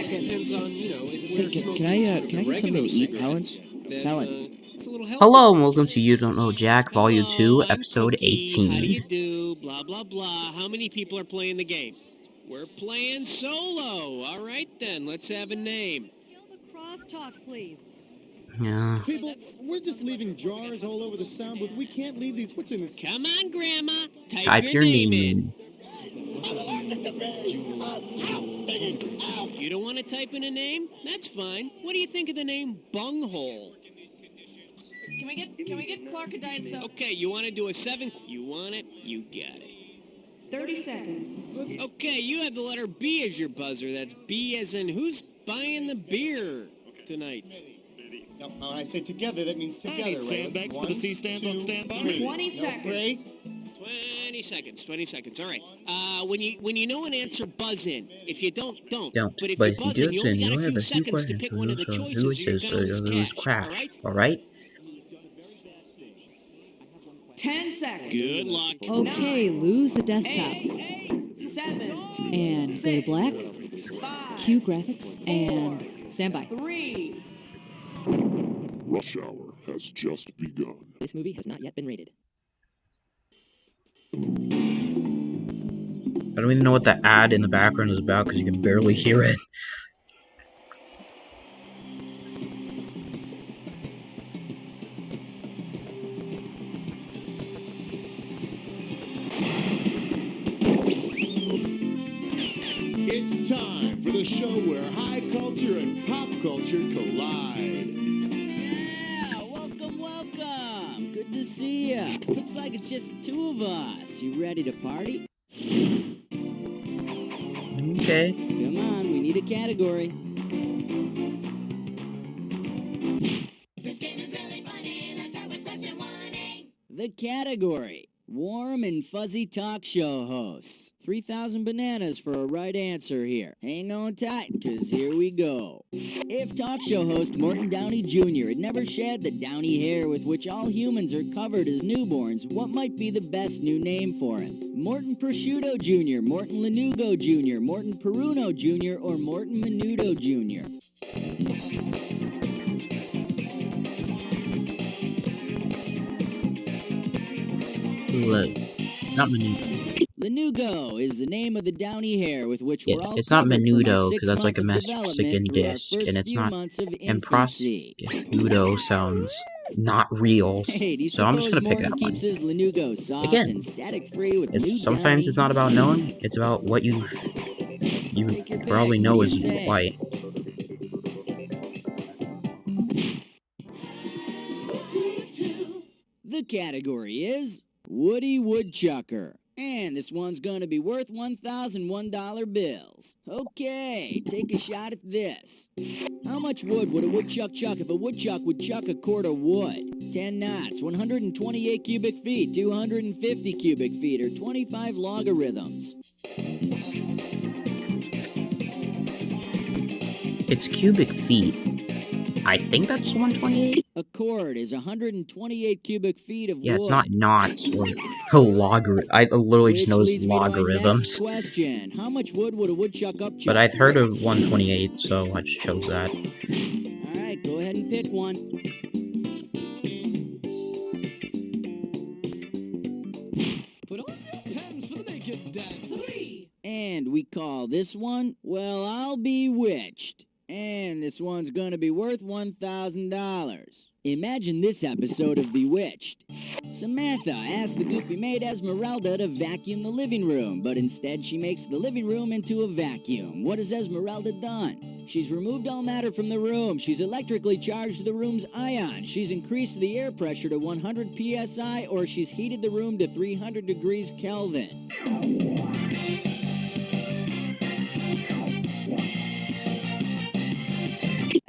Depends on, if we're Hey, smoking can I sort of get something oregano to eat, Helen? cigarettes, then, Helen. it's a little healthier. Hello and welcome to You Don't Know Jack, Volume 2, I'm Episode Cookie. How do you 18. do? Blah, blah, blah. How many people are playing the game? We're playing solo. All right, then. Let's have a name. Kill the crosstalk, please. Yeah. People, we're just leaving jars all over the sound booth. We can't leave these. What's in this? Come on, Grandma. Type your name in. You don't want to type in a name? That's fine. What do you think of the name Bunghole? Can we get Clark a diet soda? Okay, you want to do a 7? You want it? You got it. 30 seconds. Okay, you have the letter B as your buzzer. That's B as in who's buying the beer tonight? Now, when I say together, that means together, Alright, right? sandbags for the C-stands on standby. 20 seconds. 20 seconds. 20 seconds. All right. When you know an answer, buzz in. If you don't. Don't. But if But you if you buzz do, in, you only then got you'll a have few a few seconds to questions pick for one of the those choices, or you're gonna lose cash. crash. All right. Alright? 10 seconds. Good luck. Okay, lose the desktop. 7. And go to black, 5. cue graphics, and stand by. 3. Rush hour has just begun. This movie has not yet been rated. I don't even know what the ad in the background is about because you can barely hear it. It's time for the show where high culture and pop culture collide. Yeah, welcome. Good to see ya. Looks like it's just the two of us. You ready to party? Okay. Come on, we need a category. This game is really funny. Let's start with question 1A. The category. Warm and fuzzy talk show hosts. 3,000 bananas for a right answer here. Hang on tight, because here we go. If talk show host Morton Downey Jr. had never shed the downy hair with which all humans are covered as newborns, what might be the best new name for him? Morton Prosciutto Jr., Morton Lanugo Jr., Morton Peruno Jr., or Morton Menudo Jr.? Look. Not Menudo. Lanugo is the name of the downy hair with which we're all it's not covered from our Menudo, because that's like a 6 months of Mexican development through our disc, first and it's few not. months of And infancy. Prosciutto sounds not real, Hey, do you so I'm just gonna suppose pick that Morton one. keeps his Lanugo soft Again, and static-free with new sometimes it's not about knowing, it's about what you probably know is white. The category is Woody Woodchucker. And this one's gonna be worth $1,001 bills. Okay, take a shot at this. How much wood would a woodchuck chuck if a woodchuck would chuck a cord of wood? 10 knots, 128 cubic feet, 250 cubic feet, or 25 logarithms? It's cubic feet. I think that's 128. A cord is 128 cubic feet of wood. Yeah, it's not knots or logarithm. I literally just know it's logarithms. Question: How much wood would a woodchuck upchuck? But I've heard of 128, so I just chose that. All right, go ahead and pick one. Put on your pens for the naked dance. 3. And we call this one, Well, I'll Be Witched. And this one's gonna be worth $1,000. Imagine this episode of Bewitched. Samantha asks the goofy maid Esmeralda to vacuum the living room, but instead she makes the living room into a vacuum. What has Esmeralda done? She's removed all matter from the room. She's electrically charged the room's ion. She's increased the air pressure to 100 psi, or she's heated the room to 300 degrees Kelvin.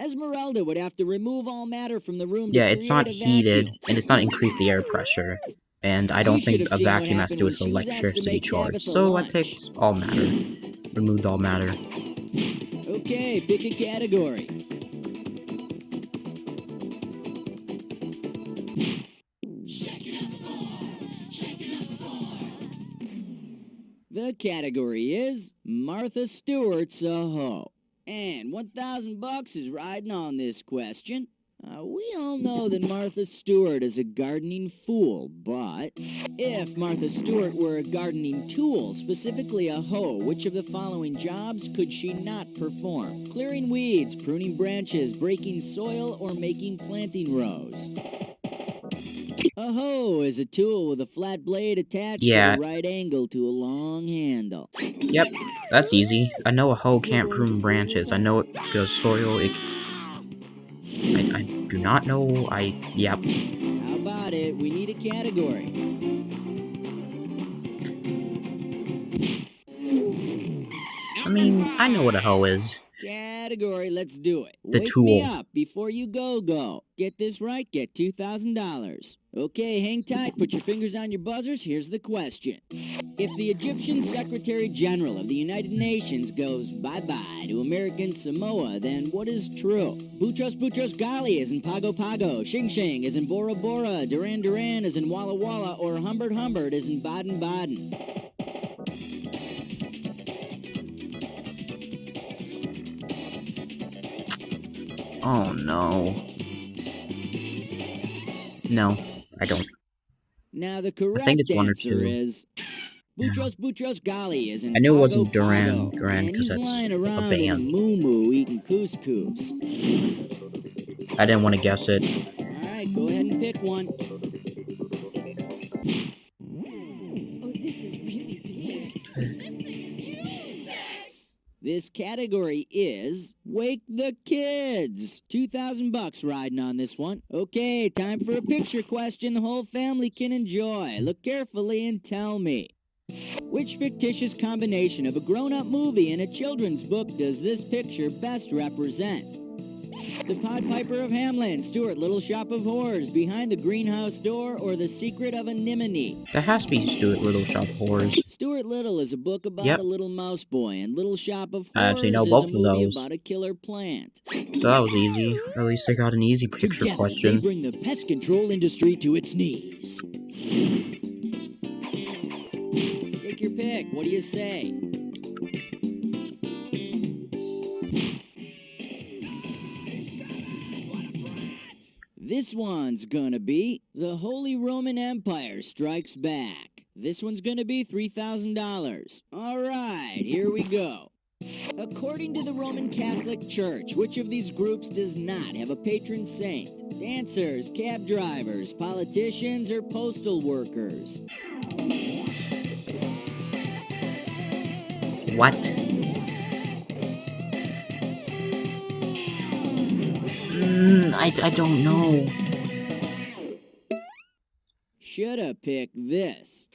Esmeralda would have to remove all matter from the room. Yeah, it's not heated, and it's not increased the air pressure. And I don't think a vacuum has to do with electricity charge. So I picked all matter. Removed all matter. Okay, pick a category. The category is Martha Stewart's a hoe. And 1,000 bucks is riding on this question. We all know that Martha Stewart is a gardening fool, but if Martha Stewart were a gardening tool, specifically a hoe, which of the following jobs could she not perform? Clearing weeds, pruning branches, breaking soil, or making planting rows? A hoe is a tool with a flat blade attached at Yeah. a right angle to a long handle. Yep, that's easy. I know a hoe can't prune branches. I know it goes soil. I do not know. Yep. How about it? We need a category. I mean, I know what a hoe is. Category, let's do it. The Wake me tool. up before you go. Get this right, get $2,000. Okay, hang tight, put your fingers on your buzzers. Here's the question. If the Egyptian Secretary General of the United Nations goes bye-bye to American Samoa, then what is true? Boutros Boutros Ghali is in Pago Pago, Shing Shing is in Bora Bora, Duran Duran is in Walla Walla, or Humbert Humbert is in Baden Baden. Oh no. No, I don't. Now the I think correct it's one or answer two. is Boutros Boutros Ghali is in I knew it Pago wasn't Duran Pago, Duran and because he's that's lying a around in a band. moo-moo eating couscous. I didn't want to guess it. All right, go ahead and pick one. Oh, this is really big. This category is Wake the Kids. 2,000 bucks riding on this one. Okay, time for a picture question the whole family can enjoy. Look carefully and tell me. Which fictitious combination of a grown-up movie and a children's book does this picture best represent? The Pied Piper of Hamelin, Stuart Little Shop of Horrors, Behind the Greenhouse Door, or The Secret of Anemone? That has to be Stuart Little Shop of Horrors. Stuart Little is a book about Yep. a little mouse boy, and Little Shop of I Horrors actually know is both a of movie those. about a killer plant. So that was easy. Or at least I got an easy picture Together, they question. bring the pest control industry to its knees. Take your pick. What do you say? This one's gonna be The Holy Roman Empire Strikes Back. This one's gonna be $3,000. All right, here we go. According to the Roman Catholic Church, which of these groups does not have a patron saint? Dancers, cab drivers, politicians, or postal workers? What? I don't know. Shoulda picked this.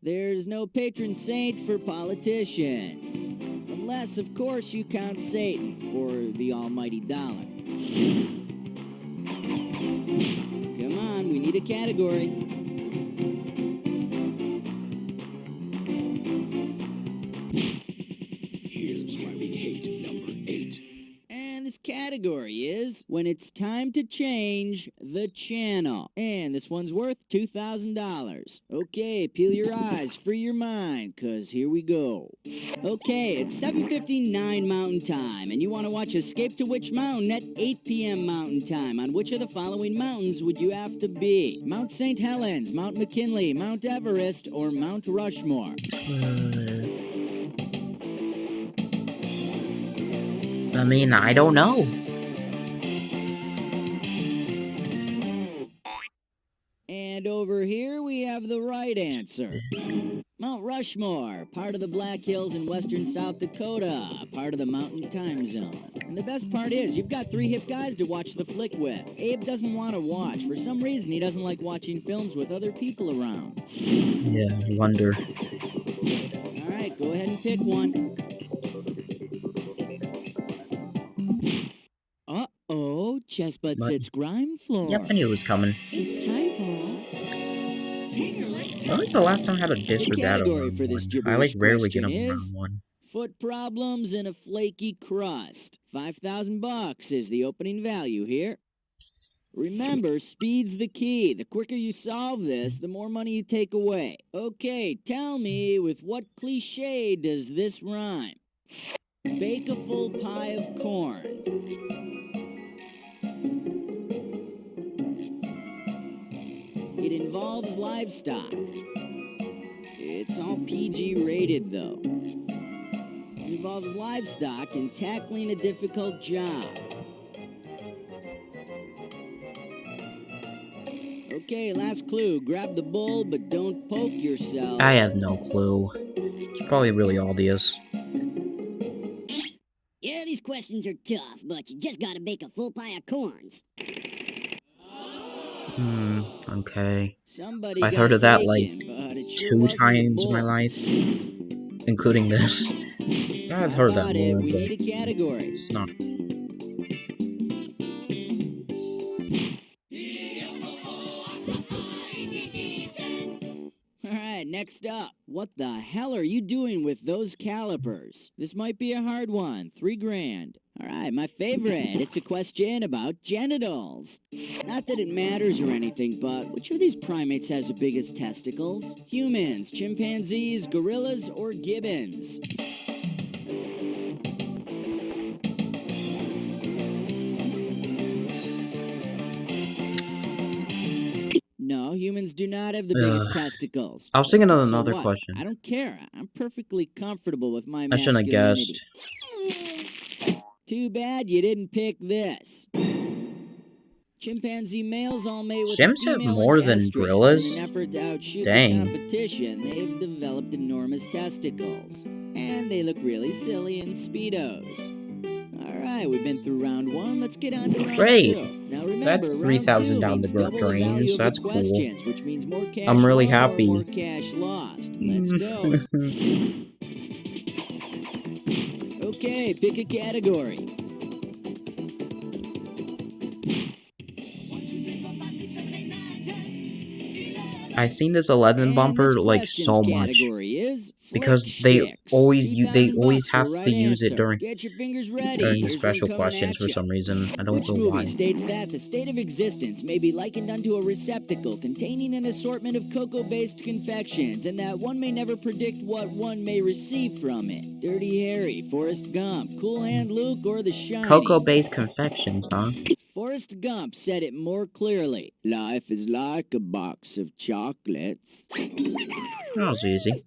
There's no patron saint for politicians. Unless, of course, you count Satan, or the almighty dollar. Come on, we need a category. Here's why we hate number 8. And this category is When It's Time to Change the Channel. And this one's worth $2,000. Okay, peel your eyes, free your mind, cause here we go. Okay, it's 7:59 Mountain Time, and you want to watch Escape to Witch Mountain at 8 p.m. Mountain Time. On which of the following mountains would you have to be? Mount St. Helens, Mount McKinley, Mount Everest, or Mount Rushmore? I mean, I don't know. And over here we have the right answer. Mount Rushmore, part of the Black Hills in western South Dakota, part of the Mountain Time Zone. And the best part is, you've got 3 hip guys to watch the flick with. Abe doesn't want to watch. For some reason, he doesn't like watching films with other people around. Yeah, I wonder. All right, go ahead and pick one. Uh-oh, Chestbud What? sits grime floor. Yep, I knew it was coming. It's time for When was the last time I had a this or that on category round for this one? I like gibberish rarely get question them on is round one. Foot problems and a flaky crust. 5,000 bucks is the opening value here. Remember, speed's the key. The quicker you solve this, the more money you take away. Okay, tell me, with what cliche does this rhyme? Bake a full pie of corns. It involves livestock. It's all PG rated, though. It involves livestock and tackling a difficult job. Okay, last clue. Grab the bull, but don't poke yourself. I have no clue. It's probably really obvious. Yeah, these questions are tough, but you just gotta bake a full pie of corns. Okay. Somebody I've got heard of that, taken, like, but it sure 2 wasn't the times in my bull. life. Including this. I've How heard that about it? more, We but need a category. it's not. Alright, next up. What the hell are you doing with those calipers? This might be a hard one. $3,000. Alright, my favorite. It's a question about genitals. Not that it matters or anything, but which of these primates has the biggest testicles? Humans, chimpanzees, gorillas, or gibbons? No, humans do not have the biggest testicles. I was thinking of So another what? question. I don't care. I'm perfectly comfortable with my I shouldn't have masculinity. guessed. Too bad you didn't pick this. Chimpanzee males all mate with Chimps a have female more than ancestry. gorillas? In an effort to outshoot Dang. the competition, they have developed enormous testicles. And they look really silly in Speedos. Alright, we've been through round 1. Let's get on to round Great. 2. Now remember, That's round 3,000 2 down the means double the drain, value so of the that's cool. questions, which means more cash I'm really won or happy. more cash lost. Let's go. Okay, pick a category. I've seen this 11 And bumper this like question's so much category is because flick they shticks. always $2,000 for have right to use it answer. Get your fingers ready. during the Here's one special coming questions at for ya. some reason. I don't Which know movie why. states that the state of existence may be likened unto a receptacle containing an assortment of cocoa-based confections, and that one may never predict what one may receive from it? Dirty Harry, Forrest Gump, Cool Hand Luke, or The Shining? Cocoa-based confections, huh? Forrest Gump said it more clearly. Life is like a box of chocolates. That was easy.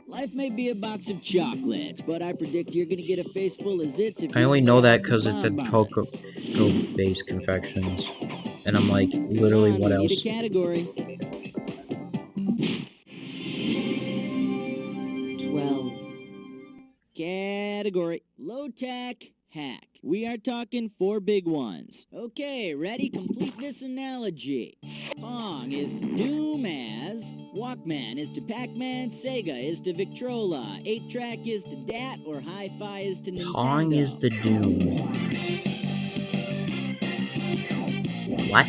Life may be a box of chocolates, but I predict you're gonna get a face full of zits if I you only only know have that a few because it said bonbons. cocoa-based confections. And I'm like, Come literally, on, what we need a else? category. 12. Category. Low tech hack. We are talking 4 big ones. Okay, ready? Complete this analogy. Pong is to Doom as Walkman is to Pac-Man, Sega is to Victrola, 8-track is to DAT, or Hi-Fi is to Nintendo. Pong is the Doom. What?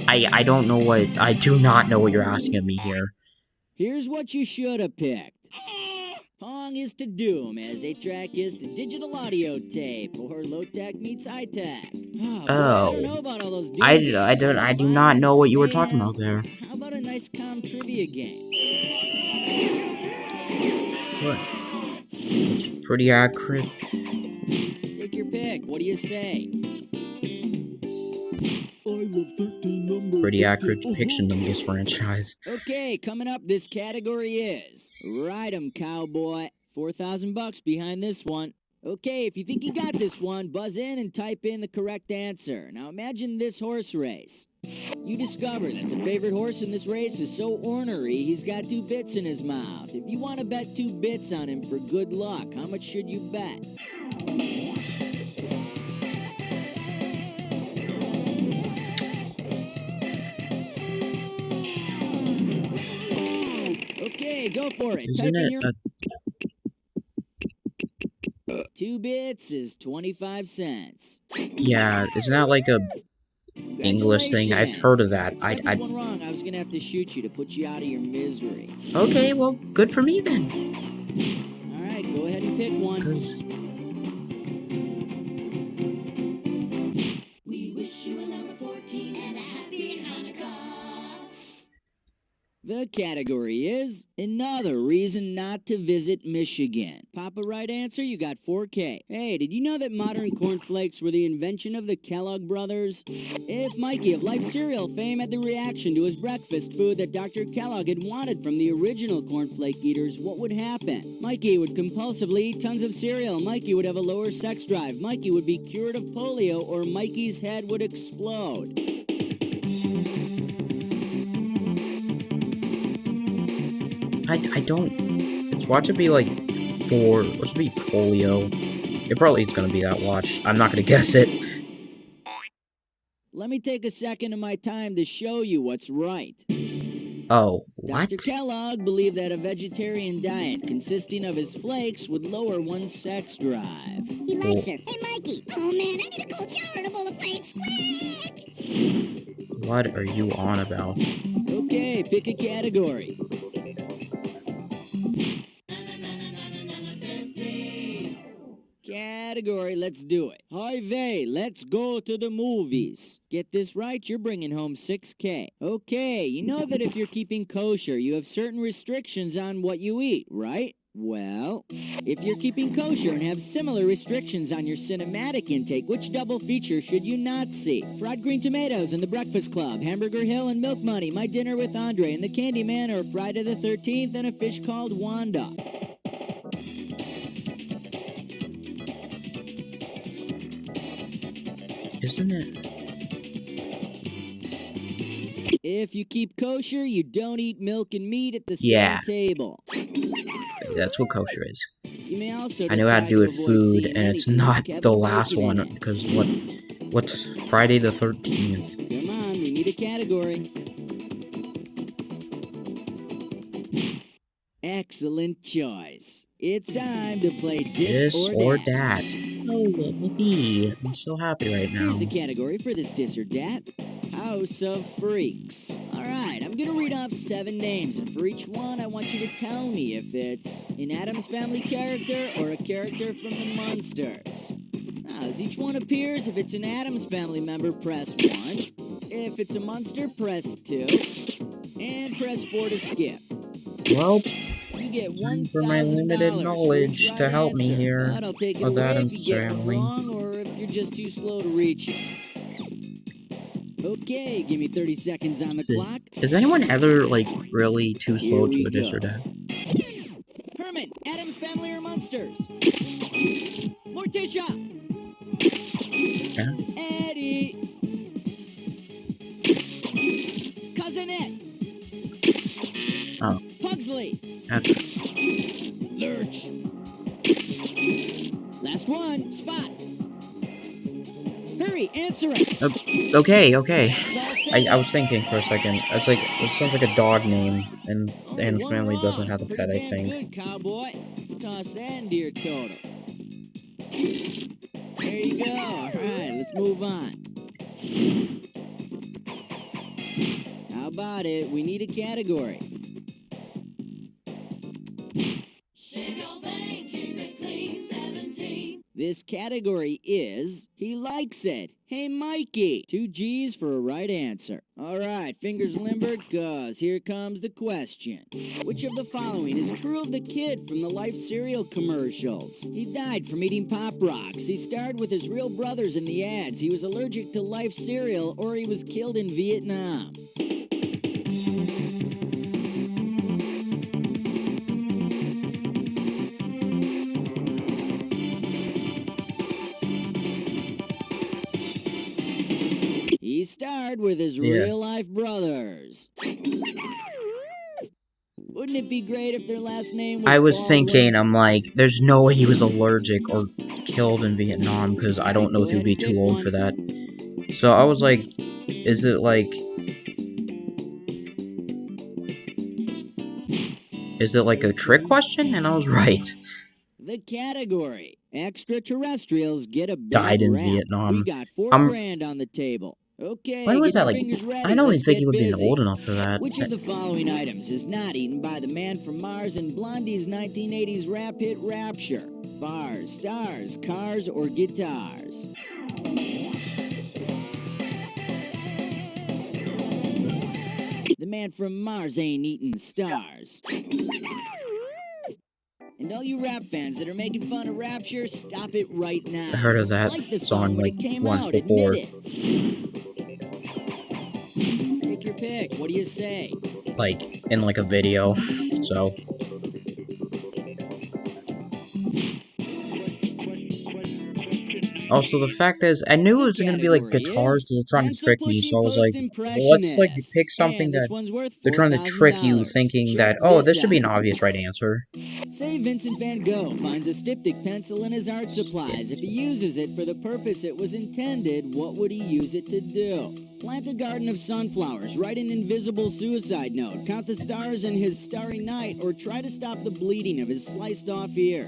I don't know what... I do not know what you're asking of me here. Here's what you should have picked. Pong is to Doom as 8-track is to digital audio tape, or low-tech meets high-tech. Oh, boy, I don't know about all those Doom games. I do not know what you were talking about there. How about a nice calm trivia game? What? It's pretty accurate. Take your pick. What do you say? I love 13 numbers. Pretty accurate depiction of this franchise. Okay, coming up, this category is Ride 'em, Cowboy. $4,000 behind this one. Okay, if you think you got this one, buzz in and type in the correct answer. Now imagine this horse race. You discover that the favorite horse in this race is so ornery he's got 2 bits in his mouth. If you want to bet 2 bits on him for good luck, how much should you bet? Okay, go for it. Isn't Type in it your... a... 2 bits is 25 cents. Yeah, isn't that like a English thing? I've heard of that. If you got this one wrong, I was gonna have to shoot you to put you out of your misery. Okay, well, good for me then. Alright, go ahead and pick one. 'Cause We wish you a number 14 and a happy Hanukkah. The category is another reason not to visit Michigan. Pop a right answer, you got 4K. Hey, did you know that modern cornflakes were the invention of the Kellogg brothers? If Mikey of Life cereal fame had the reaction to his breakfast food that Dr. Kellogg had wanted from the original cornflake eaters, what would happen? Mikey would compulsively eat tons of cereal. Mikey would have a lower sex drive. Mikey would be cured of polio, or Mikey's head would explode. I don't... Watch it be like let's be polio. It probably is gonna be that watch. I'm not gonna guess it. Let me take a second of my time to show you what's right. Oh, what? Dr. Kellogg believed that a vegetarian diet consisting of his flakes would lower one's sex drive. He likes her. Hey, Mikey. Oh, man, I need a cold shower and a bowl of flakes. Quick! What are you on about? Okay, pick a category. Category, let's do it. Hi, Vay, let's go to the movies. Get this right, you're bringing home 6K. Okay, you know that if you're keeping kosher, you have certain restrictions on what you eat, right? Well, if you're keeping kosher and have similar restrictions on your cinematic intake, which double feature should you not see? Fried green tomatoes and The Breakfast Club, Hamburger Hill and Milk Money, My Dinner with Andre and the Candyman, or Friday the 13th and A Fish Called Wanda. Isn't it? If you keep kosher, you don't eat milk and meat at the Yeah. same table. That's what kosher is. You may also I know how to do it avoid food, seeing and it's anything with not Kevin the last Bacon in one, it. because what's Friday the 13th? Come on, we need a category. Excellent choice. It's time to play This Dis or or Dat. that. Oh, whoopee. I'm so happy right now. Here's a category for this Dis or Dat. House of Freaks. Alright, I'm gonna read off 7 names, and for each one, I want you to tell me if it's an Addams Family character or a character from the Munsters. Now, as each one appears, if it's an Addams Family member, press 1. If it's a Munster, press 2. And press 4 to skip. Well, You get time for my limited $1,000 knowledge for to each help right me answer. here But I'll take it of the away if Addams you get it Family. wrong or if you're just too slow to reach it. Okay, give me 30 seconds on the clock. Is anyone ever, like, really too Here slow we to a Dis go. or Dat? Herman, Addams Family or Munsters? Morticia! Yeah? Eddie! Cousinette! Oh, Pugsley! that's... Lurch! Last one, Spot! Hurry, answer it! Okay. It's all set. I was thinking for a second. It's like, it sounds like a dog name, and the Only Addams one Family wrong. doesn't have a Pretty pet, I damn think. Good, cowboy. Let's toss that into your total. There you go. All right, let's move on. How about it? We need a category. This category is He Likes It. Hey, Mikey. 2 G's for a right answer. All right, fingers limbered, cause here comes the question. Which of the following is true of the kid from the Life cereal commercials? He died from eating Pop Rocks. He starred with his real brothers in the ads. He was allergic to Life cereal, or he was killed in Vietnam. He starred with his real-life brothers. Wouldn't it be great if their last name was I was Baldwin? thinking, I'm like, there's no way he was allergic or killed in Vietnam, because I don't know if he would be too old for that. So I was like, is it like... Is it like a trick question? And I was right. The category. Extraterrestrials get a bad Died in rap. Vietnam. We got $4 grand on the table. Okay, When was get that, your like... fingers ready. I don't Let's even think get he would have been busy. old enough for that. Which of the following items is not eaten by the man from Mars in Blondie's 1980s rap hit Rapture? Bars, stars, cars, or guitars? The man from Mars ain't eating stars. And all you rap fans that are making fun of Rapture, stop it right now. I heard of that Like the song when like it came once out, before. admit it. Take your pick. What do you say? Like in like a video. So also the fact is, I knew it was gonna be like guitars. They're trying to trick me, so I was like, well, let's like pick something that they're trying to trick you, thinking that this should be an obvious right answer. Say Vincent van Gogh finds a styptic pencil in his art supplies. If he uses it for the purpose it was intended, what would he use it to do? Plant a garden of sunflowers, write an invisible suicide note, count the stars in his starry night, or try to stop the bleeding of his sliced off ear.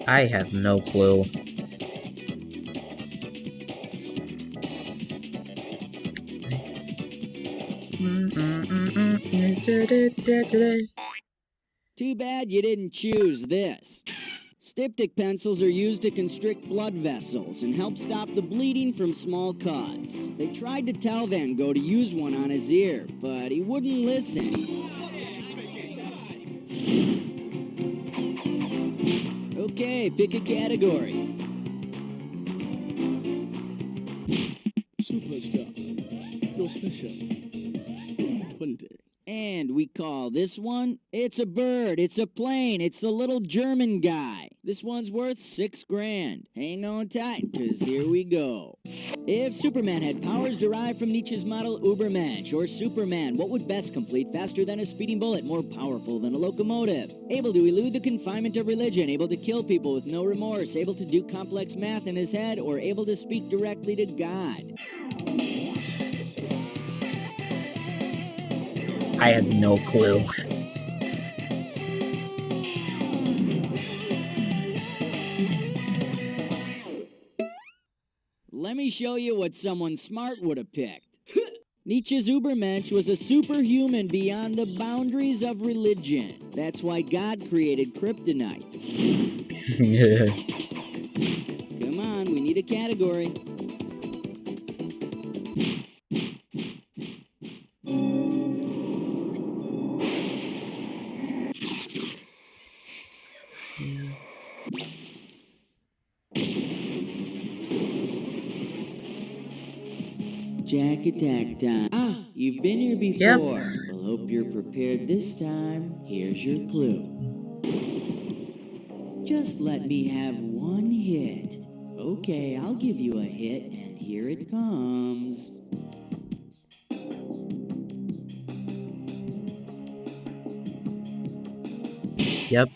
I have no clue. Too bad you didn't choose this. Styptic pencils are used to constrict blood vessels and help stop the bleeding from small cuts. They tried to tell Van Gogh to use one on his ear, but he wouldn't listen. Okay, pick a category. Superstar. No special. 20. And we call this one, it's a bird, it's a plane, it's a little German guy. This one's worth $6 grand. Hang on tight, cause here we go. If Superman had powers derived from Nietzsche's model Ubermensch, or Superman, what would best complete faster than a speeding bullet, more powerful than a locomotive? Able to elude the confinement of religion, able to kill people with no remorse, able to do complex math in his head, or able to speak directly to God? I had no clue. Let me show you what someone smart would have picked. Nietzsche's Ubermensch was a superhuman beyond the boundaries of religion. That's why God created kryptonite. Come on, we need a category. Jack attack time. Ah, you've been here before. Yep. Well, hope you're prepared this time. Here's your clue. Just let me have one hit. Okay, I'll give you a hit, and here it comes. Yep.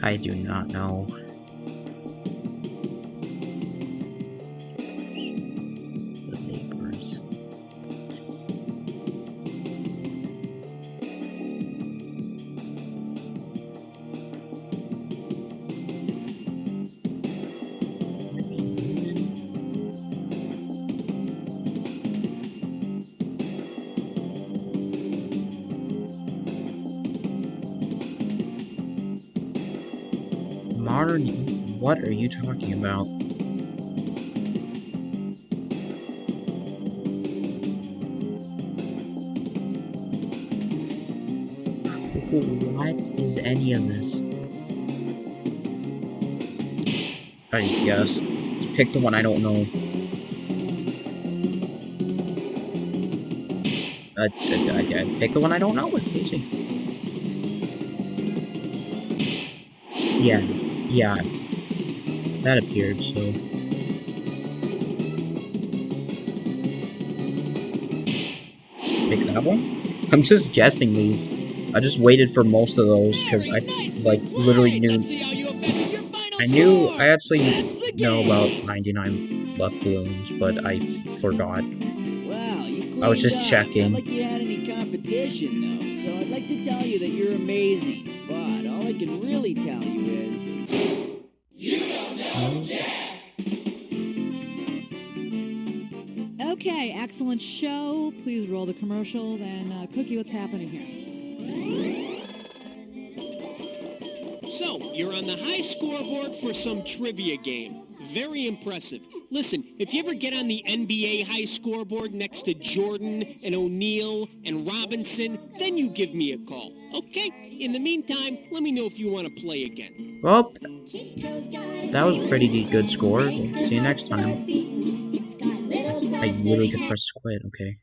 I do not know. The neighbors. Modern, what are you talking about? What is any of this? I guess. Pick the one I don't know. Pick the one I don't know. It's easy. Yeah. That appeared, so. Pick that one? I'm just guessing these. I just waited for most of those, because I, like, literally knew. I actually know about 99 left balloons, but I forgot. Wow, you I was just cleaned up. checking. Not like you had any competition, though, so I'd like to tell you that you're amazing. But all I can really tell you is... You don't know Jack! Okay, excellent show. Please roll the commercials. And Cookie, what's happening here? So, you're on the high scoreboard for some trivia game. Very impressive. Listen, if you ever get on the NBA high scoreboard next to Jordan and O'Neal and Robinson, then you give me a call, okay? In the meantime, let me know if you want to play again. Well, that was a pretty good score. See you next time. I literally could press quit, okay.